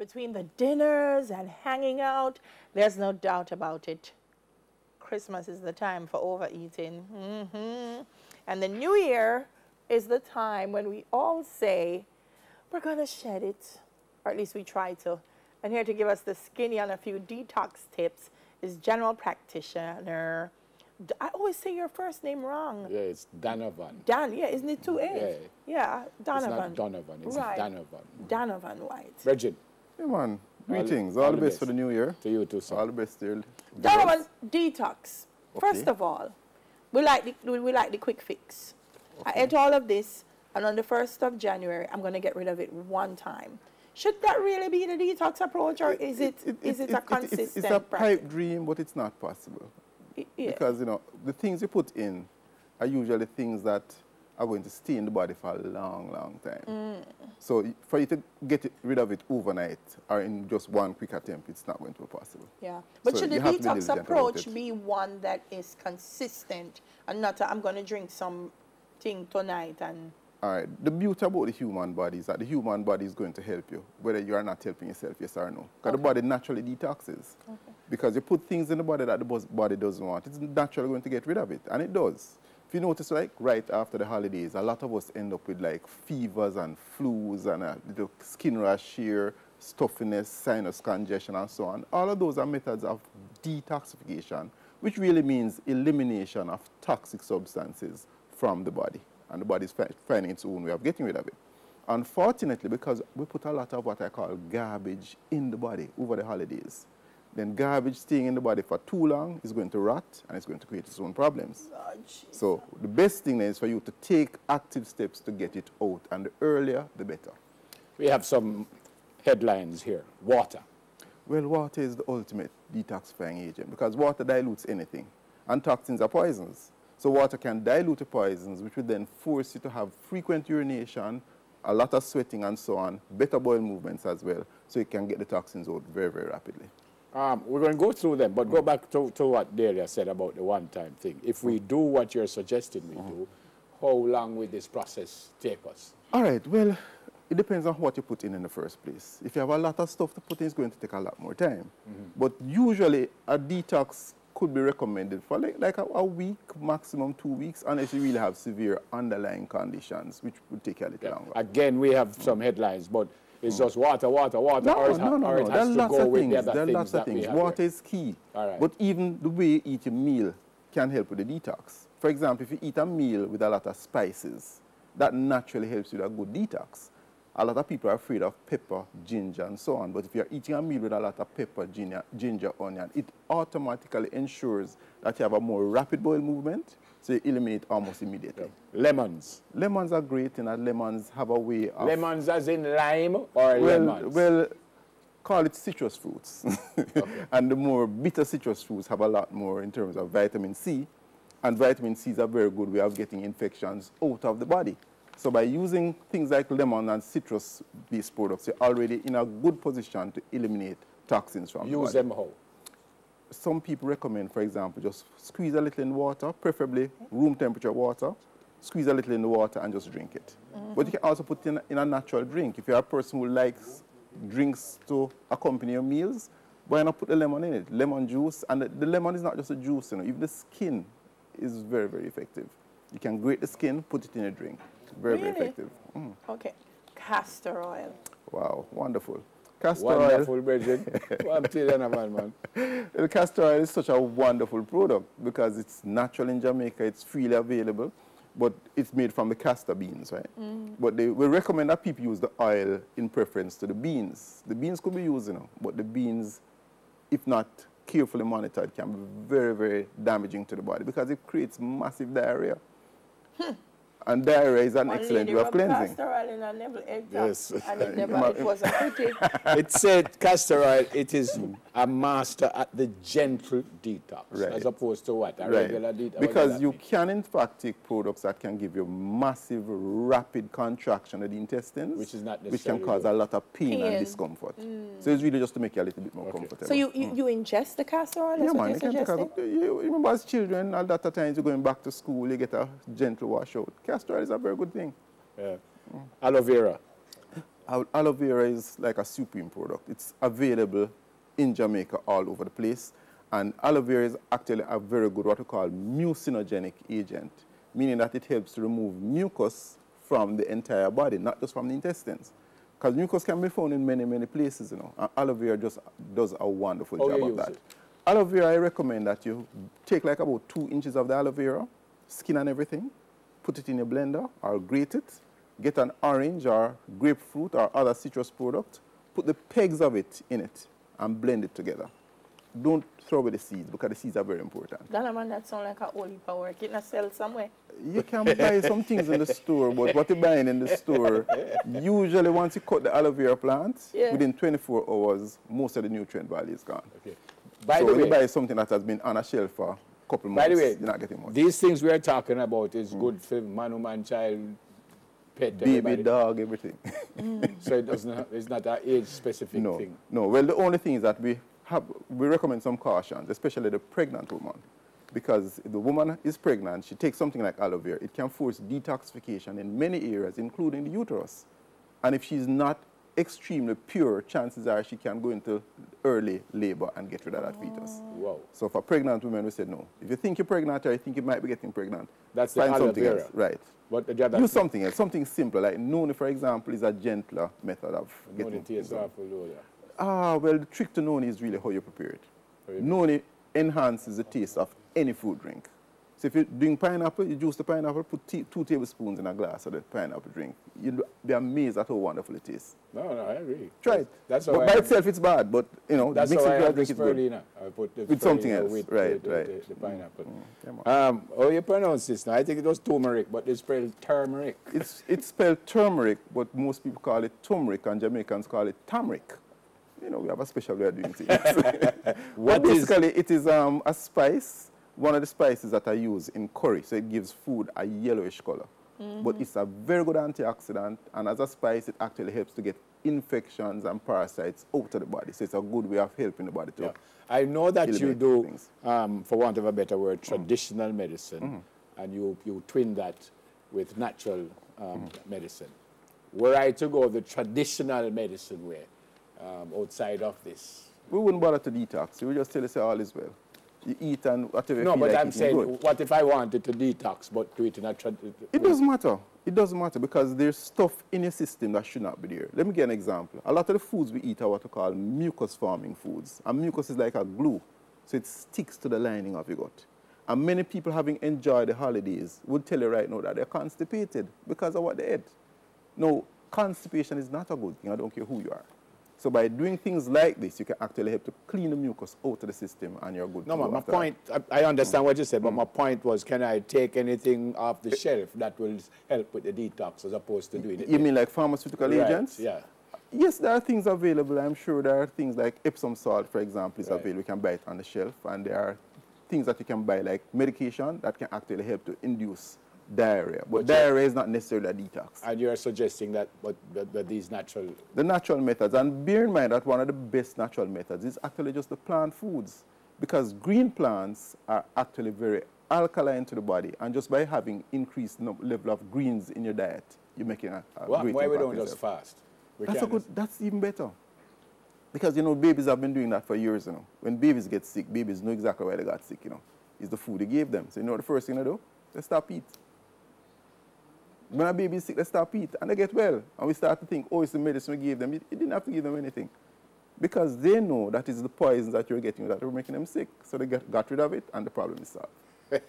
between the dinners and hanging out, there's no doubt about it. Christmas is the time for overeating. And the New Year is the time when we all say, we're going to shed it, or at least we try to. And here to give us the skinny on a few detox tips is general practitioner. I always say your first name wrong. Yeah, it's Donovan. Dan, yeah, isn't it 2 A's? Yeah, Donovan. It's not Donovan, it's right. Donovan. Donovan White. Bridget. Hey man, greetings. All the best for the new year. To you too, sir. All the best, dear. Donovan, detox. Okay. First of all, we like the quick fix. Okay. I ate all of this, and on the 1st of January, I'm going to get rid of it one time. Should that really be the detox approach, or is it a consistent It's a practice? pipe dream, but it's not possible. Yeah. Because, you know, the things you put in are usually things that are going to stay in the body for a long, long time. So for you to get rid of it overnight or in just one quick attempt, it's not going to be possible. Yeah. But So should the you have to be detox diligent about approach it. be one that is consistent and not I'm going to drink something tonight and... All right. The beauty about the human body is that the human body is going to help you, whether you are not helping yourself, yes or no. Because the body naturally detoxes. Because you put things in the body that the body doesn't want, it's naturally going to get rid of it. And it does. If you notice, like, right after the holidays, a lot of us end up with, like, fevers and flus and a little skin rash here, stuffiness, sinus congestion, and so on. All of those are methods of detoxification, which really means elimination of toxic substances from the body. And the body is finding its own way of getting rid of it. Unfortunately, because we put a lot of what I call garbage in the body over the holidays, then garbage staying in the body for too long is going to rot and it's going to create its own problems. So the best thing is for you to take active steps to get it out, and the earlier, the better. We have some headlines here. Water. Well, water is the ultimate detoxifying agent because water dilutes anything, and toxins are poisons. So water can dilute the poisons, which would then force you to have frequent urination, a lot of sweating and so on, better bowel movements as well, so you can get the toxins out very, very rapidly. We're going to go through them, but go back to what Delia said about the one-time thing. If we do what you're suggesting we do, how long will this process take us? All right, well, it depends on what you put in the first place. If you have a lot of stuff to put in, it's going to take a lot more time. But usually, a detox could be recommended for like a week, maximum 2 weeks, unless you really have severe underlying conditions, which would take a little longer. Again, we have some headlines, but it's just water, or it No. has to go with the other There are things lots of that we things. have Water here. is key. All right. But even the way you eat a meal can help with the detox. For example, if you eat a meal with a lot of spices, that naturally helps with a good detox. A lot of people are afraid of pepper, ginger, and so on. But if you're eating a meal with a lot of pepper, ginger, onion, it automatically ensures that you have a more rapid bowel movement, so you eliminate almost immediately. Lemons. Lemons are great, and lemons have a way of... Lemons as in lime or lemons? Well, call it citrus fruits. And the more bitter citrus fruits have a lot more in terms of vitamin C. And vitamin C is a very good way of getting infections out of the body. So by using things like lemon and citrus-based products, you're already in a good position to eliminate toxins from the body. Use them how? Some people recommend, for example, just squeeze a little in water, preferably room temperature water, squeeze a little in the water and just drink it. But you can also put it in a natural drink. If you're a person who likes drinks to accompany your meals, why not put the lemon in it? Lemon juice, and the lemon is not just a juice, you know, even the skin is very, very effective. You can grate the skin, put it in a drink. Very, very effective. Okay. Castor oil. Wow, wonderful. Castor wonderful, Bridget. I'm telling you, man. The castor oil is such a wonderful product because it's natural in Jamaica, it's freely available, but it's made from the castor beans, right? But we recommend that people use the oil in preference to the beans. The beans could be used, you know, but the beans, if not carefully monitored, can be very, very damaging to the body because it creates massive diarrhea. And diarrhea is an excellent way of cleansing. Castor oil in a never ate Yes. and it wasn't pretty. It said castor oil, it is a master at the gentle detox, as opposed to what? A regular detox? Because you can, in fact, take products that can give you massive, rapid contraction of the intestines, which is not which can cause a lot of pain and discomfort. So it's really just to make you a little bit more comfortable. So you ingest the castor oil? Yeah, man. You remember as children, a lot of times you're going back to school, you get a gentle washout. Castor oil is a very good thing. Yeah. Aloe vera. Aloe vera is like a supreme product. It's available in Jamaica all over the place. And aloe vera is actually a very good, what we call, mucinogenic agent, meaning that it helps to remove mucus from the entire body, not just from the intestines. Because mucus can be found in many, many places, you know. And aloe vera just does a wonderful job of that. Aloe vera, I recommend that you take like about 2 inches of the aloe vera, skin and everything, put it in your blender or grate it, get an orange or grapefruit or other citrus product, put the pegs of it in it and blend it together. Don't throw away the seeds because the seeds are very important. That sounds like a holy power. Can I sell somewhere? You can buy some things in the store, but what you're buying in the store, usually once you cut the aloe vera plant, within 24 hours, most of the nutrient value is gone. Okay. By so the when way, you buy something that has been on a shelf for a couple months, by the way, you're not getting much. These things we are talking about is good for man, woman, child, pet, baby, everybody. dog, everything. So it doesn't, it's not an age-specific thing? No. Well, the only thing is that we recommend some cautions, especially the pregnant woman. Because if the woman is pregnant, she takes something like aloe vera, it can force detoxification in many areas, including the uterus. And if she's not extremely pure, chances are she can go into early labor and get rid of that fetus. Wow. So for pregnant women, we said no. If you think you're pregnant or you think you might be getting pregnant, that's the find aloe something vera. else. Right. But use something else, something simpler. Like noni, for example, is a gentler method of getting it. Well, the trick to noni is really how you prepare it. Noni enhances the taste of any food drink. So if you're doing pineapple, you juice the pineapple, put 2 tablespoons in a glass of the pineapple drink. You'll be amazed at how wonderful it is. No, I agree. Try it. But by itself, it's bad. But, you know, that's mix how it I have drink the it good. I put the with something else. with right. The pineapple. How you pronounce this now? I think it was turmeric, but it's spelled turmeric. It's spelled turmeric, but most people call it turmeric, and Jamaicans call it tamaric. You know, we have a special way of doing things. But basically, it is a spice, one of the spices that I use in curry, so it gives food a yellowish color. But it's a very good antioxidant, and as a spice, it actually helps to get infections and parasites out of the body. So it's a good way of helping the body too. I know that you do, for want of a better word, traditional medicine, and you twin that with natural medicine. Were I to go the traditional medicine way, outside of this? We wouldn't bother to detox. We would just tell you, say, all is well. You eat and whatever you feel but like I'm saying, what if I wanted to detox, but do it in a It doesn't matter. It doesn't matter because there's stuff in your system that should not be there. Let me give an example. A lot of the foods we eat are what we call mucus-forming foods. And mucus is like a glue, so it sticks to the lining of your gut. And many people, having enjoyed the holidays, would tell you right now that they're constipated because of what they ate. No, constipation is not a good thing. I don't care who you are. So by doing things like this, you can actually help to clean the mucus out of the system and you're good. No, my point, I understand what you said, but my point was, can I take anything off the shelf that will help with the detox as opposed to doing it? You mean like pharmaceutical agents? Yeah. Yes, there are things available. I'm sure there are things like Epsom salt, for example, is available. You can buy it on the shelf. And there are things that you can buy like medication that can actually help to induce diarrhea. But diarrhea is not necessarily a detox. And you're suggesting that these natural... The natural methods. And bear in mind that one of the best natural methods is actually just the plant foods. Because green plants are actually very alkaline to the body. And just by having increased level of greens in your diet, you're making a great impact. Why we don't just fast? That's even better. Because, you know, babies have been doing that for years, you know. When babies get sick, babies know exactly why they got sick, you know. It's the food they gave them. So you know what the first thing they do? They stop eating. When a baby is sick, they stop eating and they get well. And we start to think, oh, it's the medicine we gave them. You didn't have to give them anything. Because they know that it's the poisons that you're getting that are making them sick. So they got rid of it and the problem is solved.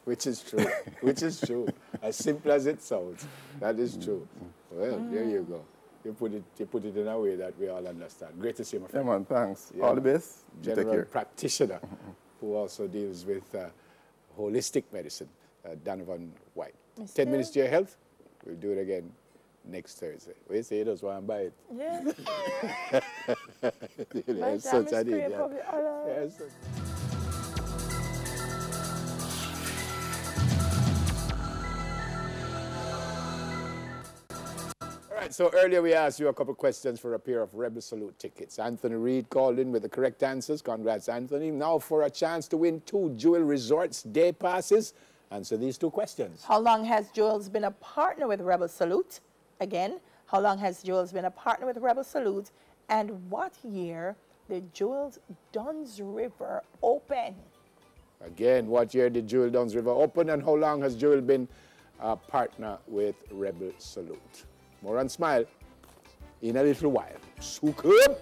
Which is true. Which is true. As simple as it sounds, that is true. Well, there you go. You put it in a way that we all understand. Great to see you, my friend. Yeah, man, thanks. Yeah. All the best. General practitioner who also deals with holistic medicine, Donovan White. 10 minutes to your health. We'll do it again next Thursday. We say it does want to buy it. Yeah. Yes, such an idiot. Yes. All right, so earlier we asked you a couple questions for a pair of Rebel Salute tickets. Anthony Reed called in with the correct answers. Congrats, Anthony. Now for a chance to win 2 Jewel Resorts day passes. Answer these 2 questions. How long has Joel's been a partner with Rebel Salute? Again, how How long has Jules been a partner with Rebel Salute? And what year did Jules Dunn's River open? Again, what year did Jules Dunn's River open, and how long has Jules been a partner with Rebel Salute? More on Smile in a little while. Superb.